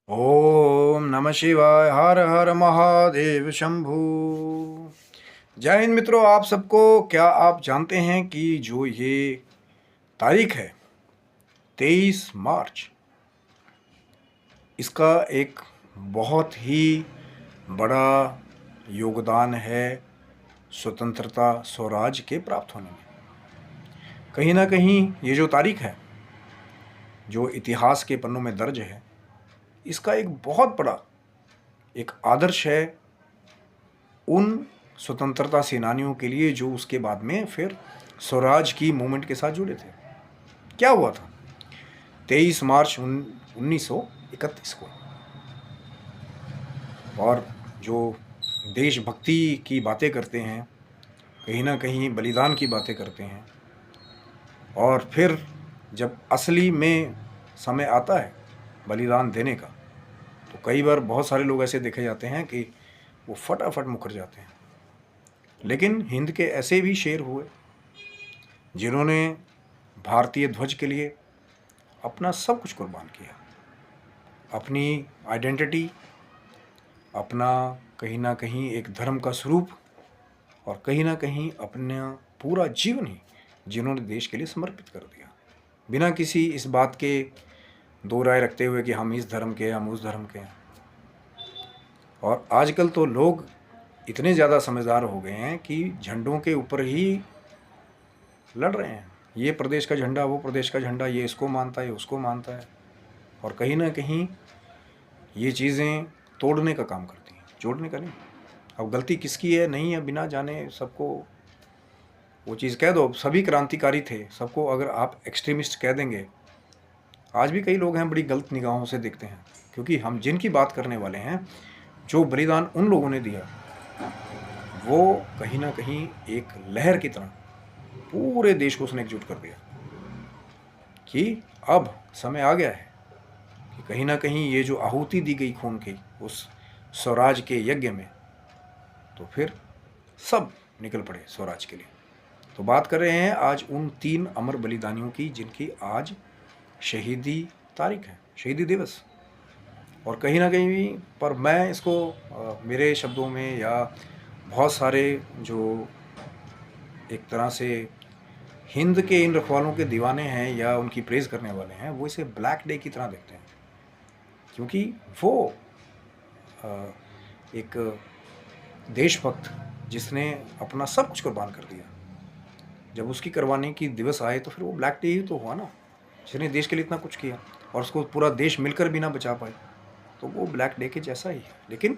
ओम नमः शिवाय। हर हर महादेव शंभू। जय हिंद मित्रों, आप सबको। क्या आप जानते हैं कि जो ये तारीख है 23 मार्च, इसका एक बहुत ही बड़ा योगदान है स्वतंत्रता स्वराज के प्राप्त होने में। कहीं ना कहीं ये जो तारीख है, जो इतिहास के पन्नों में दर्ज है, इसका एक बहुत बड़ा एक आदर्श है उन स्वतंत्रता सेनानियों के लिए जो उसके बाद में फिर स्वराज की मूवमेंट के साथ जुड़े थे। क्या हुआ था 23 मार्च 1931 को? और जो देशभक्ति की बातें करते हैं, कहीं ना कहीं बलिदान की बातें करते हैं, और फिर जब असली में समय आता है बलिदान देने का, तो कई बार बहुत सारे लोग ऐसे देखे जाते हैं कि वो फटाफट मुकर जाते हैं। लेकिन हिंद के ऐसे भी शेर हुए जिन्होंने भारतीय ध्वज के लिए अपना सब कुछ कुर्बान किया, अपनी आइडेंटिटी, अपना कहीं ना कहीं एक धर्म का स्वरूप, और कहीं ना कहीं अपना पूरा जीवन ही जिन्होंने देश के लिए समर्पित कर दिया, बिना किसी इस बात के दो राय रखते हुए कि हम इस धर्म के हैं, हम उस धर्म के हैं। और आजकल तो लोग इतने ज़्यादा समझदार हो गए हैं कि झंडों के ऊपर ही लड़ रहे हैं। ये प्रदेश का झंडा, वो प्रदेश का झंडा, ये इसको मानता है, ये उसको मानता है, और कहीं ना कहीं ये चीज़ें तोड़ने का काम करती हैं, जोड़ने का नहीं। अब गलती किसकी है नहीं है, बिना जाने सबको वो चीज़ कह दो। सभी क्रांतिकारी थे, सबको अगर आप एक्सट्रीमिस्ट कह देंगे, आज भी कई लोग हैं बड़ी गलत निगाहों से देखते हैं, क्योंकि हम जिनकी बात करने वाले हैं, जो बलिदान उन लोगों ने दिया, वो कहीं ना कहीं एक लहर की तरह पूरे देश को उसने एकजुट कर दिया कि अब समय आ गया है कि कहीं ना कहीं ये जो आहुति दी गई खून की उस स्वराज के यज्ञ में, तो फिर सब निकल पड़े स्वराज के लिए। तो बात कर रहे हैं आज उन 3 अमर बलिदानियों की जिनकी आज शहीदी तारीख है, शहीदी दिवस। और कहीं ना कहीं पर मैं इसको मेरे शब्दों में, या बहुत सारे जो एक तरह से हिंद के इन रखवालों के दीवाने हैं या उनकी प्रेज़ करने वाले हैं, वो इसे ब्लैक डे की तरह देखते हैं, क्योंकि वो एक देशभक्त जिसने अपना सब कुछ कुर्बान कर दिया, जब उसकी करवाने की दिवस आए तो फिर वो ब्लैक डे ही तो हुआ ना, जिसने देश के लिए इतना कुछ किया और उसको पूरा देश मिलकर भी ना बचा पाए, तो वो ब्लैक डे के जैसा ही है। लेकिन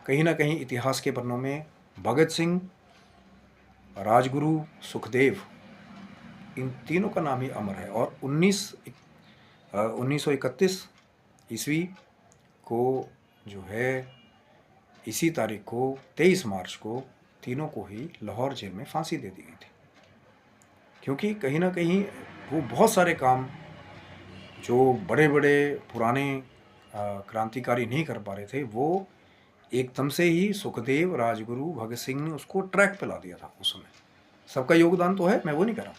कहीं ना कहीं इतिहास के पन्नों में भगत सिंह, राजगुरु, सुखदेव, इन तीनों का नाम ही अमर है। और 1931 ईस्वी को जो है, इसी तारीख को 23 मार्च को तीनों को ही लाहौर जेल में फांसी दे दी गई थी, क्योंकि कहीं ना कहीं वो बहुत सारे काम जो बड़े बड़े पुराने क्रांतिकारी नहीं कर पा रहे थे, वो एकदम से ही सुखदेव, राजगुरु, भगत सिंह ने उसको ट्रैक पे ला दिया था। उस समय सबका योगदान तो है, मैं वो नहीं कर रहा,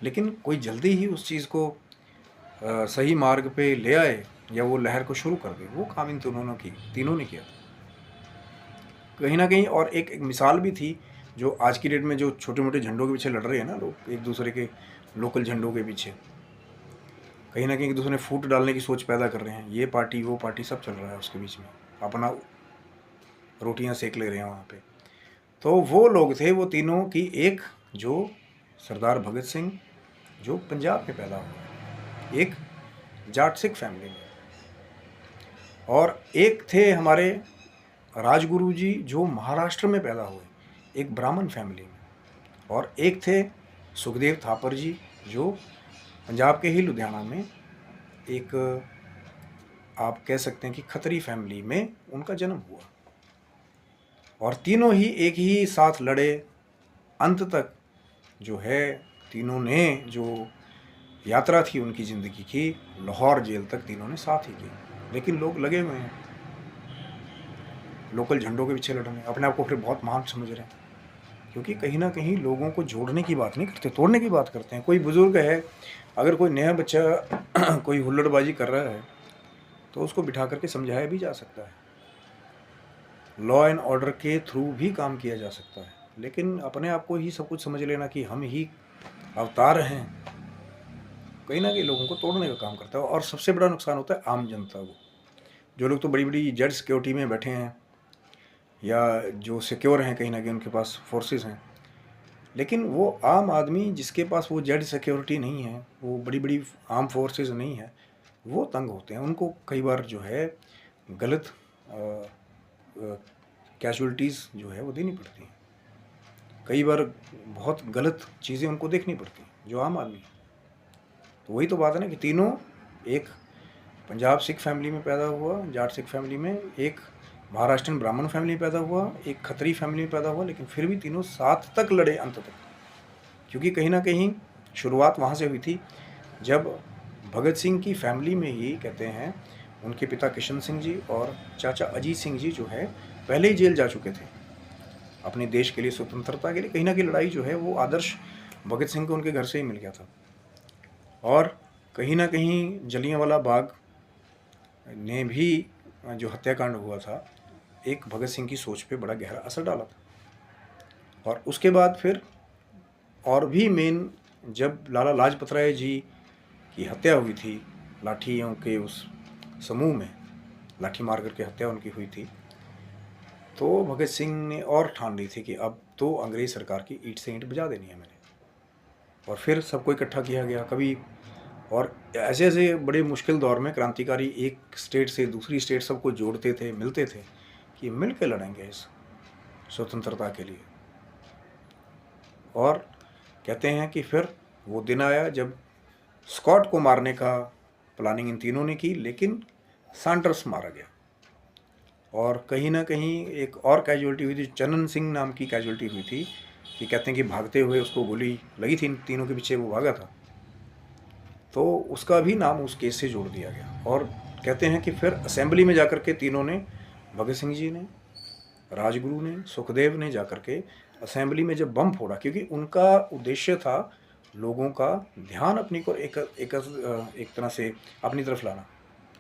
लेकिन कोई जल्दी ही उस चीज़ को सही मार्ग पे ले आए या वो लहर को शुरू कर दे, वो काम इन तीनों ने किया कहीं ना कहीं। और एक मिसाल भी थी, जो आज की डेट में जो छोटे मोटे झंडों के पीछे लड़ रहे हैं ना लोग, एक दूसरे के लोकल झंडों के पीछे कहीं ना कहीं एक दूसरे ने फूट डालने की सोच पैदा कर रहे हैं, ये पार्टी वो पार्टी सब चल रहा है उसके बीच में, अपना रोटियां सेक ले रहे हैं वहाँ पे। तो वो लोग थे वो तीनों की, एक जो सरदार भगत सिंह जो पंजाब में पैदा हुआ, एक जाट सिख फैमिली में, और एक थे हमारे राजगुरु जी जो महाराष्ट्र में पैदा हुए, एक ब्राह्मण फैमिली में, और एक थे सुखदेव थापर जी जो पंजाब के ही लुधियाना में एक, आप कह सकते हैं कि खत्री फैमिली में उनका जन्म हुआ। और तीनों ही एक ही साथ लड़े अंत तक, जो है तीनों ने जो यात्रा थी उनकी ज़िंदगी की, लाहौर जेल तक तीनों ने साथ ही की। लेकिन लोग लगे हुए हैं लोकल झंडों के पीछे लड़ने, अपने आप को फिर बहुत महान समझ रहे हैं, क्योंकि कहीं ना कहीं लोगों को जोड़ने की बात नहीं करते, तोड़ने की बात करते हैं। कोई बुजुर्ग है, अगर कोई नया बच्चा कोई हुल्लड़बाजी कर रहा है, तो उसको बिठा करके समझाया भी जा सकता है, लॉ एंड ऑर्डर के थ्रू भी काम किया जा सकता है। लेकिन अपने आप को ही सब कुछ समझ लेना कि हम ही अवतार हैं, कहीं ना कहीं लोगों को तोड़ने का काम करता है। और सबसे बड़ा नुकसान होता है आम जनता को। जो लोग तो बड़ी बड़ी जेड सिक्योरिटी में बैठे हैं या जो सिक्योर हैं, कहीं ना कहीं उनके पास फोर्सेस हैं, लेकिन वो आम आदमी जिसके पास वो जेड सिक्योरिटी नहीं है, वो बड़ी बड़ी आर्म फोर्सेस नहीं है, वो तंग होते हैं। उनको कई बार जो है गलत कैजुअलिटीज़ जो है वो देनी पड़ती हैं, कई बार बहुत गलत चीज़ें उनको देखनी पड़ती हैं जो आम आदमी है। तो वही तो बात है ना कि तीनों एक पंजाब सिख फैमिली में पैदा हुआ, जाट सिख फैमिली में, एक महाराष्ट्रन ब्राह्मण फैमिली में पैदा हुआ, एक खत्री फैमिली में पैदा हुआ, लेकिन फिर भी तीनों साथ तक लड़े अंत तक। क्योंकि कहीं ना कहीं शुरुआत वहाँ से हुई थी जब भगत सिंह की फैमिली में ही, कहते हैं, उनके पिता किशन सिंह जी और चाचा अजीत सिंह जी जो है पहले ही जेल जा चुके थे अपने देश के लिए, स्वतंत्रता के लिए। कहीं ना कहीं लड़ाई जो है वो आदर्श भगत सिंह को उनके घर से ही मिल गया था। और कहीं ना कहीं जलियांवाला बाग ने भी जो हत्याकांड हुआ था, एक भगत सिंह की सोच पे बड़ा गहरा असर डाला था। और उसके बाद फिर और भी मेन, जब लाला लाजपत राय जी की हत्या हुई थी, लाठियों के उस समूह में लाठी मार करके हत्या उनकी हुई थी, तो भगत सिंह ने और ठान ली थी कि अब तो अंग्रेज़ सरकार की ईंट से ईंट बजा देनी है मैंने। और फिर सबको इकट्ठा किया गया कभी, और ऐसे ऐसे बड़े मुश्किल दौर में क्रांतिकारी एक स्टेट से दूसरी स्टेट सबको जोड़ते थे, मिलते थे कि मिल के लड़ेंगे इस स्वतंत्रता के लिए। और कहते हैं कि फिर वो दिन आया जब स्कॉट को मारने का प्लानिंग इन तीनों ने की, लेकिन सैंडर्स मारा गया। और कहीं ना कहीं एक और कैजुअलिटी हुई थी, चनन सिंह नाम की कैजुअलिटी हुई थी, कि कहते हैं कि भागते हुए उसको गोली लगी थी इन तीनों के पीछे, वो भागा था, तो उसका भी नाम उस केस से जोड़ दिया गया। और कहते हैं कि फिर असेंबली में जाकर के तीनों ने, भगत सिंह जी ने, राजगुरु ने, सुखदेव ने जाकर के असेंबली में जब बम फोड़ा, क्योंकि उनका उद्देश्य था लोगों का ध्यान अपनी को एक तरह से अपनी तरफ लाना,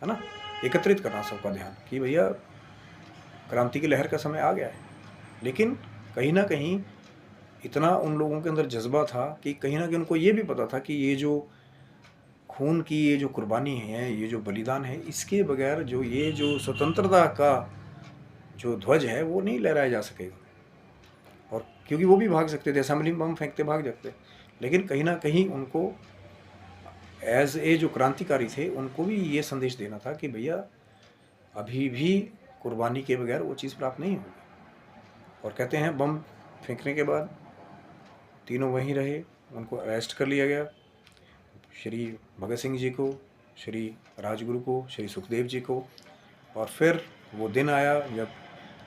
है ना, एकत्रित करना सबका ध्यान कि भैया क्रांति की लहर का समय आ गया है। लेकिन कहीं ना कहीं इतना उन लोगों के अंदर जज्बा था कि कहीं ना कहीं उनको ये भी पता था कि ये जो खून की ये जो कुर्बानी है, ये जो बलिदान है, इसके बगैर जो ये जो स्वतंत्रता का जो ध्वज है वो नहीं लहराया जा सकेगा। और क्योंकि वो भी भाग सकते थे, असेंबली में बम फेंकते भाग जाते, लेकिन कहीं ना कहीं उनको एज ए जो क्रांतिकारी थे उनको भी ये संदेश देना था कि भैया अभी भी कुर्बानी के बगैर वो चीज़ प्राप्त नहीं होगी। और कहते हैं बम फेंकने के बाद तीनों वहीं रहे, उनको अरेस्ट कर लिया गया, श्री भगत सिंह जी को, श्री राजगुरु को, श्री सुखदेव जी को। और फिर वो दिन आया जब,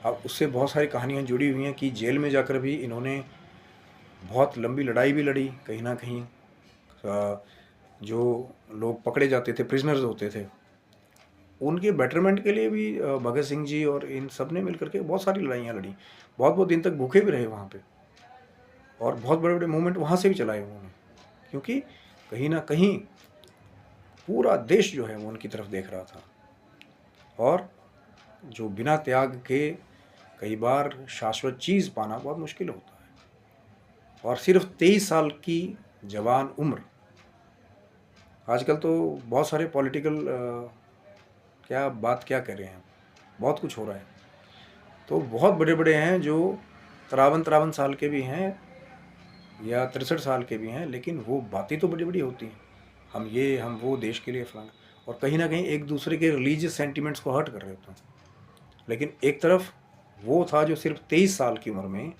अब उससे बहुत सारी कहानियाँ जुड़ी हुई हैं कि जेल में जाकर भी इन्होंने बहुत लंबी लड़ाई भी लड़ी। कहीं ना कहीं जो लोग पकड़े जाते थे, प्रिजनर्स होते थे, उनके बेटरमेंट के लिए भी भगत सिंह जी और इन सब ने मिलकर के बहुत सारी लड़ाइयाँ लड़ी। बहुत बहुत दिन तक भूखे भी रहे वहाँ पे, और बहुत बड़े बड़े मूवमेंट वहाँ से भी चलाए उन्होंने, क्योंकि कहीं ना कहीं पूरा देश जो है वो उनकी तरफ देख रहा था। और जो बिना त्याग के कई बार शाश्वत चीज़ पाना बहुत मुश्किल होता है। और सिर्फ 23 साल की जवान उम्र, आजकल तो बहुत सारे पॉलिटिकल क्या कर रहे हैं, बहुत कुछ हो रहा है, तो बहुत बड़े बड़े हैं जो 53 साल के भी हैं या 63 साल के भी हैं, लेकिन वो बातें तो बड़ी बड़ी होती हैं, हम वो देश के लिए फलाना, और कहीं ना कहीं एक दूसरे के रिलीजियस सेंटिमेंट्स को हर्ट कर रहे होते हैं। लेकिन एक तरफ वो था जो सिर्फ 23 साल की उम्र में,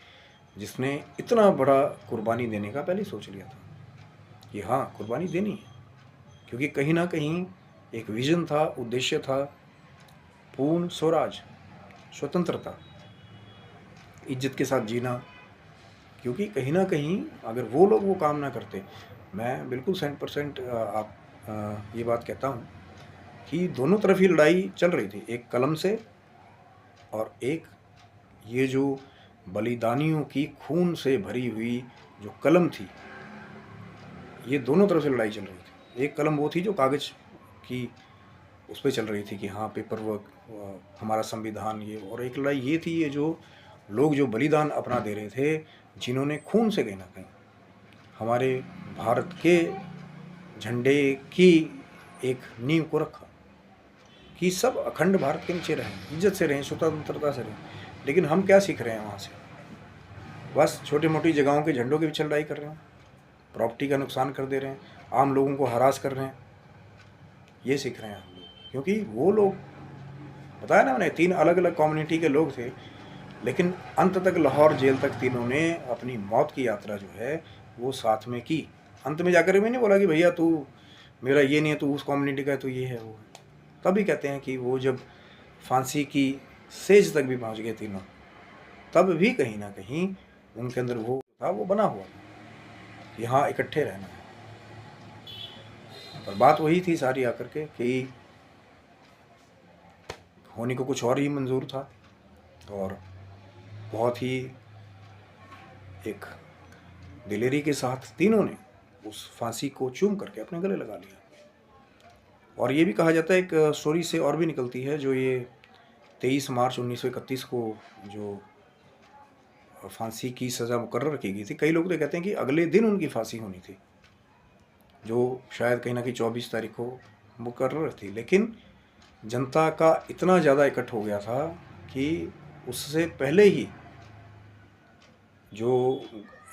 जिसने इतना बड़ा कुर्बानी देने का पहले सोच लिया था कि हाँ कुर्बानी देनी है, क्योंकि कहीं ना कहीं एक विजन था, उद्देश्य था, पूर्ण स्वराज, स्वतंत्रता, इज्जत के साथ जीना। क्योंकि कहीं ना कहीं अगर वो लोग वो काम ना करते, मैं बिल्कुल 100% ये बात कहता हूँ कि दोनों तरफ ही लड़ाई चल रही थी, एक कलम से और एक ये जो बलिदानियों की खून से भरी हुई जो कलम थी, ये दोनों तरफ से लड़ाई चल रही थी। एक कलम वो थी जो कागज़ की उस पे चल रही थी कि हाँ पेपर वर्क, हमारा संविधान ये, और एक लड़ाई ये थी, ये जो लोग जो बलिदान अपना दे रहे थे, जिन्होंने खून से कहीं ना कहीं हमारे भारत के झंडे की एक नींव को रखा कि सब अखंड भारत के नीचे रहें, इज्जत से रहें, स्वतंत्रता से रहें। लेकिन हम क्या सीख रहे हैं वहाँ से? बस छोटी मोटी जगहों के झंडों के पीछे लड़ाई कर रहे हैं, प्रॉपर्टी का नुकसान कर दे रहे हैं, आम लोगों को हरास कर रहे हैं, ये सीख रहे हैं हम लोग। क्योंकि वो लोग, बताया ना मैंने, 3 अलग अलग कम्युनिटी के लोग थे, लेकिन अंत तक लाहौर जेल तक तीनों ने अपनी मौत की यात्रा जो है वो साथ में की। अंत में जाकर भी नहीं बोला कि भैया तू मेरा ये नहीं है, तू उस कम्युनिटी का है, तो ये है वो है। तभी कहते हैं कि वो जब फांसी की सेज तक भी पहुंच गए तीनों, तब भी कहीं ना कहीं उनके अंदर वो था, वो बना हुआ था कि हाँ इकट्ठे रहना है। पर बात वही थी सारी आकर के कि होने को कुछ और ही मंजूर था, और बहुत ही एक दिलेरी के साथ तीनों ने उस फांसी को चूम करके अपने गले लगा लिया। और ये भी कहा जाता है, एक स्टोरी से और भी निकलती है, जो ये 23 मार्च 1931 को जो फांसी की सज़ा मुकर्रर की गई थी, कई लोग तो कहते हैं कि अगले दिन उनकी फांसी होनी थी, जो शायद कहीं ना कहीं 24 तारीख को मुकर्रर थी। लेकिन जनता का इतना ज़्यादा इकट्ठ हो गया था कि उससे पहले ही जो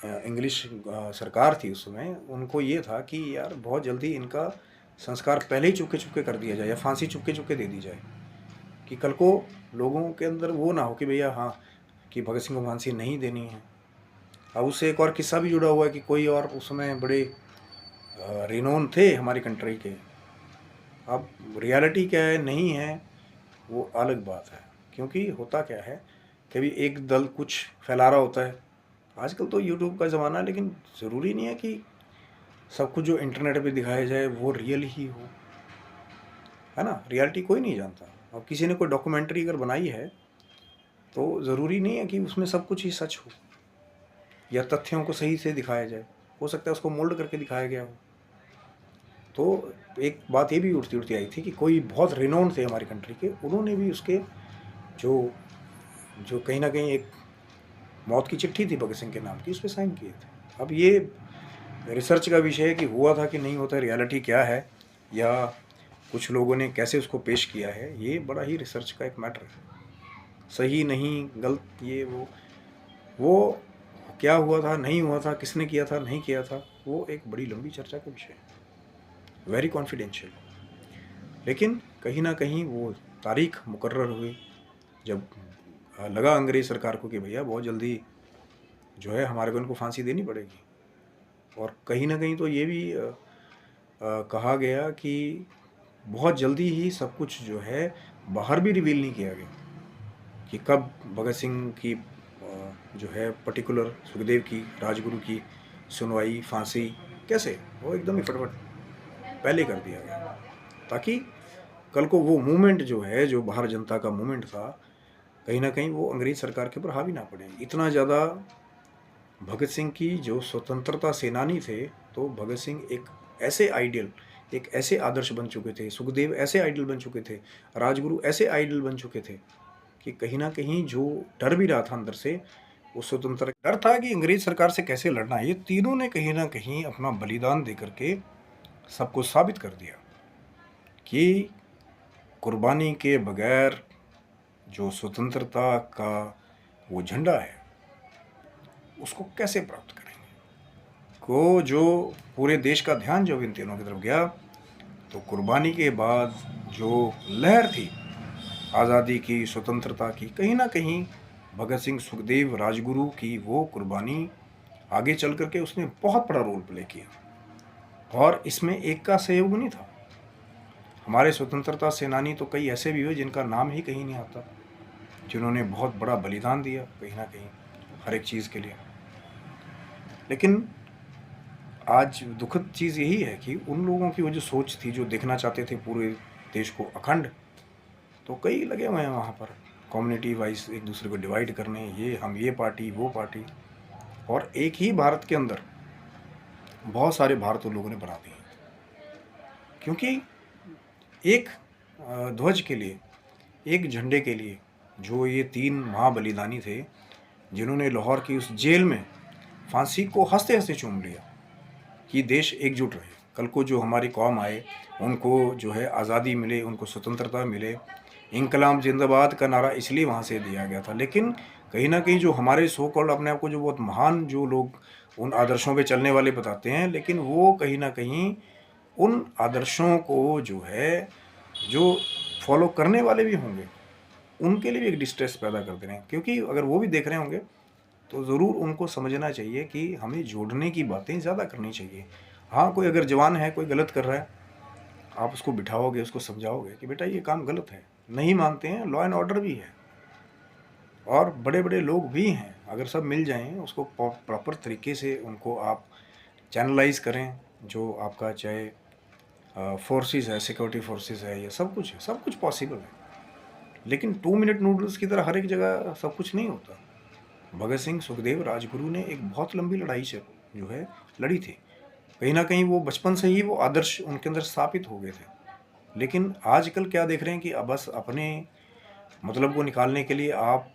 इंग्लिश सरकार थी उस समय, उनको ये था कि यार बहुत जल्दी इनका संस्कार पहले ही चुपके चुपके कर दिया जाए, या फांसी चुपके चुपके दे दी जाए, कि कल को लोगों के अंदर वो ना हो कि भैया हाँ कि भगत सिंह को फांसी नहीं देनी है। अब उससे एक और किस्सा भी जुड़ा हुआ है कि कोई और उस समय बड़े रिनोन थे हमारी कंट्री के। अब रियलिटी क्या है नहीं है वो अलग बात है, क्योंकि होता क्या है, कभी एक दल कुछ फैला रहा होता है। आजकल तो यूट्यूब का ज़माना है, लेकिन ज़रूरी नहीं है कि सब कुछ जो इंटरनेट पे दिखाया जाए वो रियल ही हो, है ना। रियलिटी कोई नहीं जानता। अब किसी ने कोई डॉक्यूमेंट्री अगर बनाई है तो ज़रूरी नहीं है कि उसमें सब कुछ ही सच हो या तथ्यों को सही से दिखाया जाए। हो सकता है उसको मोल्ड करके दिखाया गया हो। तो एक बात ये भी उठती उठती आई थी कि कोई बहुत रिनोन थे हमारी कंट्री के, उन्होंने भी उसके जो जो कहीं ना कहीं एक मौत की चिट्ठी थी भगत सिंह के नाम की, उस पर साइन किए थे। अब ये रिसर्च का विषय है कि हुआ था कि नहीं होता, रियलिटी क्या है, या कुछ लोगों ने कैसे उसको पेश किया है, ये बड़ा ही रिसर्च का एक मैटर है। सही नहीं गलत, ये वो क्या हुआ था नहीं हुआ था, किसने किया था नहीं किया था, वो एक बड़ी लंबी चर्चा का विषय है, वेरी कॉन्फिडेंशियल। लेकिन कहीं ना कहीं वो तारीख मुकर्रर हुई जब लगा अंग्रेज़ सरकार को कि भैया बहुत जल्दी जो है हमारे को इनको फांसी देनी पड़ेगी। और कहीं ना कहीं तो ये भी कहा गया कि बहुत जल्दी ही सब कुछ जो है बाहर भी रिवील नहीं किया गया कि कब भगत सिंह की जो है पर्टिकुलर सुखदेव की, राजगुरु की सुनवाई, फांसी कैसे, वो एकदम ही फटाफट पहले कर दिया गया, ताकि कल को वो मूवमेंट जो है, जो बाहर जनता का मूवमेंट था, कहीं ना कहीं वो अंग्रेज सरकार के ऊपर हावी ना पड़े। इतना ज़्यादा भगत सिंह की जो स्वतंत्रता सेनानी थे, तो भगत सिंह एक ऐसे आइडियल, एक ऐसे आदर्श बन चुके थे, सुखदेव ऐसे आइडियल बन चुके थे, राजगुरु ऐसे आइडियल बन चुके थे कि कहीं ना कहीं जो डर भी रहा था अंदर से, वो स्वतंत्र डर था कि अंग्रेज सरकार से कैसे लड़ना है। ये तीनों ने कहीं ना कहीं अपना बलिदान दे करके सबको साबित कर दिया कि कुर्बानी के बगैर जो स्वतंत्रता का वो झंडा है उसको कैसे प्राप्त करेंगे। को जो पूरे देश का ध्यान जब इन तीनों की तरफ गया, तो कुर्बानी के बाद जो लहर थी आज़ादी की, स्वतंत्रता की, कहीं ना कहीं भगत सिंह, सुखदेव, राजगुरु की वो कुर्बानी आगे चल करके उसने बहुत बड़ा रोल प्ले किया। और इसमें एक का सहयोग नहीं था। हमारे स्वतंत्रता सेनानी तो कई ऐसे भी हुए जिनका नाम ही कहीं नहीं आता, जिन्होंने बहुत बड़ा बलिदान दिया कहीं ना कहीं हर एक चीज़ के लिए। लेकिन आज दुखद चीज़ यही है कि उन लोगों की वो जो सोच थी, जो देखना चाहते थे पूरे देश को अखंड, तो कई लगे हुए हैं वहाँ पर कम्युनिटी वाइज एक दूसरे को डिवाइड करने, ये हम ये पार्टी वो पार्टी, और एक ही भारत के अंदर बहुत सारे भारत उन लोगों ने बना दिए। क्योंकि एक ध्वज के लिए, एक झंडे के लिए, जो ये 3 महाबलिदानी थे, जिन्होंने लाहौर की उस जेल में फांसी को हंसते-हंसते चूम लिया कि देश एकजुट रहे। कल को जो हमारी कौम आए, उनको जो है आज़ादी मिले, उनको स्वतंत्रता मिले। इंकलाब जिंदाबाद का नारा इसलिए वहाँ से दिया गया था। लेकिन कहीं न कहीं जो हमारे सो कॉल्ड अपने आप को जो बहुत महान जो लोग उन आदर्शों पे चलने वाले बताते हैं, लेकिन वो कहीं न कहीं उन आदर्शों को जो है, जो फॉलो करने वाले भी होंगे, उनके लिए भी एक डिस्ट्रेस पैदा कर दे रहे हैं। क्योंकि अगर वो भी देख रहे होंगे तो ज़रूर उनको समझना चाहिए कि हमें जोड़ने की बातें ज़्यादा करनी चाहिए। हाँ, कोई अगर जवान है, कोई गलत कर रहा है, आप उसको बिठाओगे, उसको समझाओगे कि बेटा ये काम गलत है। नहीं मानते हैं, लॉ एंड ऑर्डर भी है और बड़े-बड़े लोग भी हैं। अगर सब मिल जाएँ, उसको प्रॉपर तरीके से उनको आप चैनलाइज़ करें, जो आपका चाहे फोर्सेस है, सिक्योरिटी फोर्सेस है, ये सब कुछ है, सब कुछ पॉसिबल है। लेकिन 2 मिनट नूडल्स की तरह हर एक जगह सब कुछ नहीं होता। भगत सिंह, सुखदेव, राजगुरु ने एक बहुत लंबी लड़ाई से जो है लड़ी थी। कहीं न कहीं वो बचपन से ही वो आदर्श उनके अंदर स्थापित हो गए थे। लेकिन आजकल क्या देख रहे हैं कि अब बस अपने मतलब को निकालने के लिए आप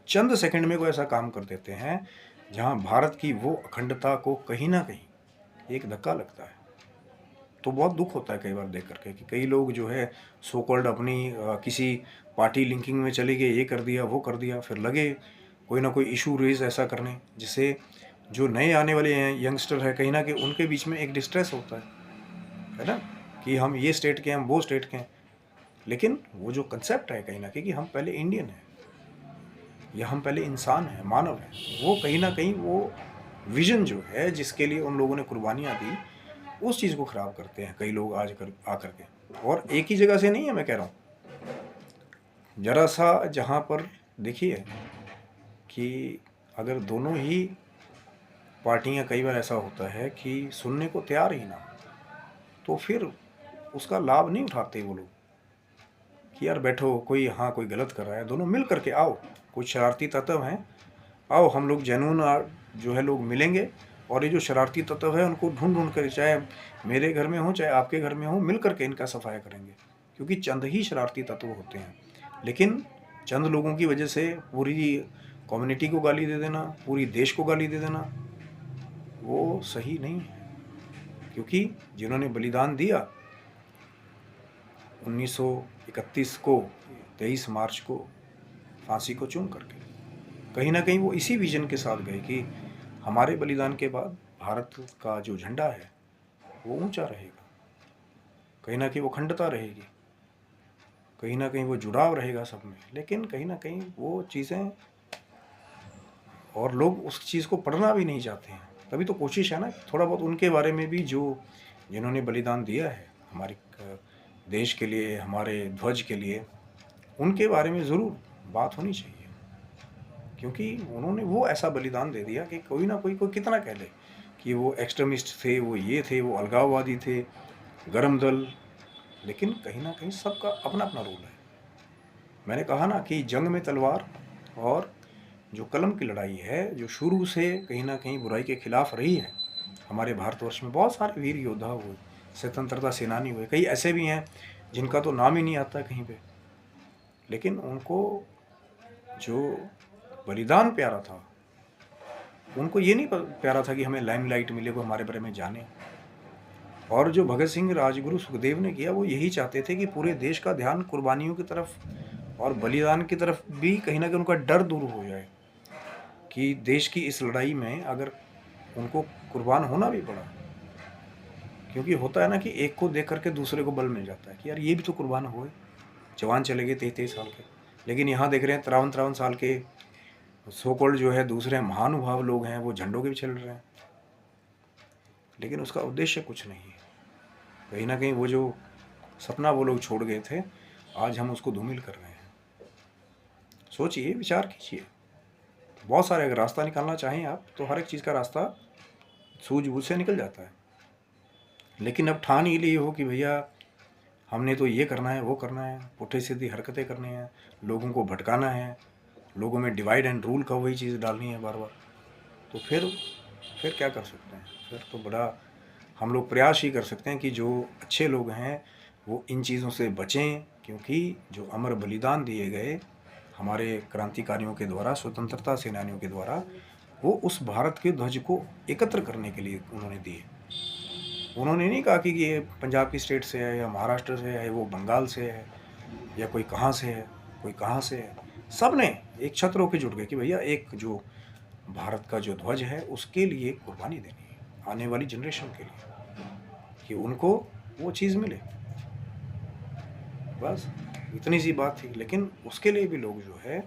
चंद सेकंड में कोई ऐसा काम कर देते हैं, जहाँ भारत की वो अखंडता को कहीं न कहीं एक धक्का लगता है। तो बहुत दुःख होता है कई बार देख कर के कि कई लोग जो है सो कॉल्ड अपनी किसी पार्टी लिंकिंग में चले गए, ये कर दिया, वो कर दिया, फिर लगे कोई ना कोई इशू रेज़ ऐसा करने, जिससे जो नए आने वाले यंगस्टर है, कहीं न कहीं उनके बीच में एक डिस्ट्रेस होता है ना? कि हम ये स्टेट के हैं, हम वो स्टेट के हैं। लेकिन वो जो कंसेप्ट है कहीं न कहीं कि हम पहले इंडियन हैं या हम पहले इंसान हैं, मानव हैं, वो कहीं न कहीं वो विज़न जो है जिसके लिए उन लोगों ने कुर्बानियाँ दी, उस चीज़ को ख़राब करते हैं कई लोग आज कर आकर के। और एक ही जगह से नहीं है, मैं कह रहा हूँ। ज़रा-सा जहाँ पर देखिए कि अगर दोनों ही पार्टियाँ, कई बार ऐसा होता है कि सुनने को तैयार ही ना हो, तो फिर उसका लाभ नहीं उठाते वो लोग कि यार बैठो, कोई हाँ, कोई गलत कर रहा है, दोनों मिल करके आओ। कुछ शरारती तत्व हैं, आओ हम लोग जेन्युइन जो है लोग मिलेंगे और ये जो शरारती तत्व है उनको ढूंढ कर, चाहे मेरे घर में हो चाहे आपके घर में हो, मिल करके इनका सफाया करेंगे। क्योंकि चंद ही शरारती तत्व होते हैं, लेकिन चंद लोगों की वजह से पूरी कम्युनिटी को गाली दे देना, पूरी देश को गाली दे देना, वो सही नहीं है। क्योंकि जिन्होंने बलिदान दिया 1931 को, 23 मार्च को फांसी को चूम करके, कहीं ना कहीं वो इसी विजन के साथ गए कि हमारे बलिदान के बाद भारत का जो झंडा है वो ऊंचा रहेगा, कहीं ना कहीं वो अखंडता रहेगी, कहीं ना कहीं वो जुड़ाव रहेगा सब में। लेकिन कहीं ना कहीं वो चीज़ें, और लोग उस चीज़ को पढ़ना भी नहीं चाहते हैं। तभी तो कोशिश है ना थोड़ा बहुत उनके बारे में भी, जो जिन्होंने बलिदान दिया है हमारे देश के लिए, हमारे ध्वज के लिए, उनके बारे में ज़रूर बात होनी चाहिए। क्योंकि उन्होंने वो ऐसा बलिदान दे दिया कि कोई ना कोई कितना कह ले कि वो एक्सट्रीमिस्ट थे, वो ये थे, वो अलगाववादी थे, गरम दल, लेकिन कहीं ना कहीं सबका अपना अपना रोल है। मैंने कहा ना कि जंग में तलवार और जो कलम की लड़ाई है, जो शुरू से कहीं ना कहीं बुराई के खिलाफ रही है। हमारे भारतवर्ष में बहुत सारे वीर योद्धा हुए, स्वतंत्रता सेनानी हुए, कई ऐसे भी हैं जिनका तो नाम ही नहीं आता कहीं पे, लेकिन उनको जो बलिदान प्यारा था, उनको ये नहीं प्यारा था कि हमें लाइमलाइट मिले, वो हमारे बारे में जाने। और जो भगत सिंह, राजगुरु, सुखदेव ने किया, वो यही चाहते थे कि पूरे देश का ध्यान कुर्बानियों की तरफ और बलिदान की तरफ भी कहीं ना कहीं उनका डर दूर हो जाए कि देश की इस लड़ाई में अगर उनको कुर्बान होना भी पड़ा, क्योंकि होता है ना कि एक को देख करके दूसरे को बल मिल जाता है कि यार ये भी तो कुर्बान हुए, जवान चले गए 23 साल के। लेकिन यहाँ देख रहे हैं 53 साल के सो कॉल्ड जो है दूसरे महानुभाव लोग हैं, वो झंडों के भी चल रहे हैं, लेकिन उसका उद्देश्य कुछ नहीं है। कहीं ना कहीं वो जो सपना वो लोग छोड़ गए थे, आज हम उसको धूमिल कर रहे हैं। सोचिए, विचार कीजिए। बहुत सारे अगर रास्ता निकालना चाहें आप, तो हर एक चीज़ का रास्ता सूझबूझ से निकल जाता है। लेकिन अब ठान ही लिए हो कि भैया हमने तो ये करना है, वो करना है, पुट्ठी सीधी हरकतें करनी है, लोगों को भटकाना है, लोगों में डिवाइड एंड रूल का वही चीज़ डालनी है बार बार, तो फिर क्या कर सकते हैं? फिर तो बड़ा हम लोग प्रयास ही कर सकते हैं कि जो अच्छे लोग हैं वो इन चीज़ों से बचें, क्योंकि जो अमर बलिदान दिए गए हमारे क्रांतिकारियों के द्वारा, स्वतंत्रता सेनानियों के द्वारा, वो उस भारत के ध्वज को एकत्र करने के लिए उन्होंने दिए। उन्होंने नहीं कहा कि ये पंजाब की स्टेट से है या महाराष्ट्र से है, वो बंगाल से है या कोई कहाँ से है, कोई कहाँ से है। सब ने एक छत्र होकर जुट गए कि भैया एक जो भारत का जो ध्वज है उसके लिए कुर्बानी देनी है आने वाली जनरेशन के लिए, कि उनको वो चीज़ मिले। बस इतनी सी बात थी। लेकिन उसके लिए भी लोग जो है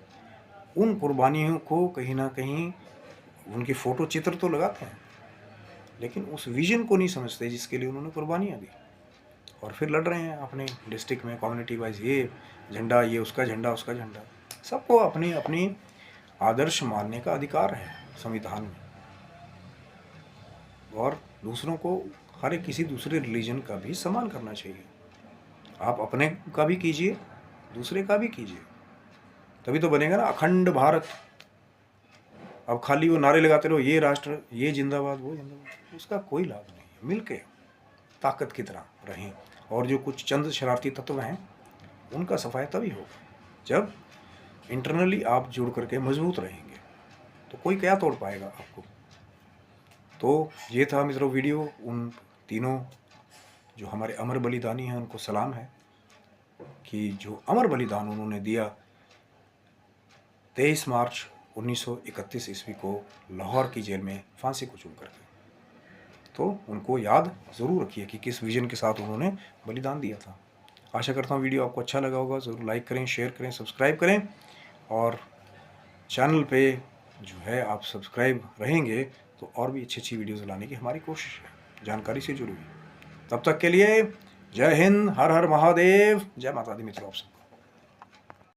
उन कुर्बानियों को कहीं ना कहीं उनके फ़ोटो चित्र तो लगाते हैं, लेकिन उस विजन को नहीं समझते जिसके लिए उन्होंने कुर्बानियाँ दी। और फिर लड़ रहे हैं अपने डिस्ट्रिक्ट में कम्युनिटी वाइज, ये झंडा, ये उसका झंडा, उसका झंडा। सबको अपनी अपनी आदर्श मानने का अधिकार है संविधान में, और दूसरों को, हर एक किसी दूसरे रिलीजन का भी सम्मान करना चाहिए। आप अपने का भी कीजिए, दूसरे का भी कीजिए, तभी तो बनेगा ना अखंड भारत। अब खाली वो नारे लगाते रहो, ये राष्ट्र, ये जिंदाबाद, वो जिंदाबाद, उसका कोई लाभ नहीं है। मिल के ताकत की तरह रहें, और जो कुछ चंद शरारती तत्व हैं उनका सफाया तभी होगा जब इंटरनली आप जुड़ करके मजबूत रहेंगे, तो कोई क्या तोड़ पाएगा आपको। तो ये था मित्रों वीडियो। उन तीनों जो हमारे अमर बलिदानी हैं उनको सलाम है कि जो अमर बलिदान उन्होंने दिया 23 मार्च 1931 ईस्वी को लाहौर की जेल में फांसी को चूम करके, तो उनको याद ज़रूर रखिए कि किस विजन के साथ उन्होंने बलिदान दिया था। आशा करता हूँ वीडियो आपको अच्छा लगा होगा। ज़रूर लाइक करें, शेयर करें, सब्सक्राइब करें, और चैनल पे जो है आप सब्सक्राइब रहेंगे तो और भी अच्छी अच्छी वीडियोज़ लाने की हमारी कोशिश है, जानकारी से जुड़ी हुई। तब तक के लिए जय हिंद, हर हर महादेव, जय माता दी मित्रों आप सबको।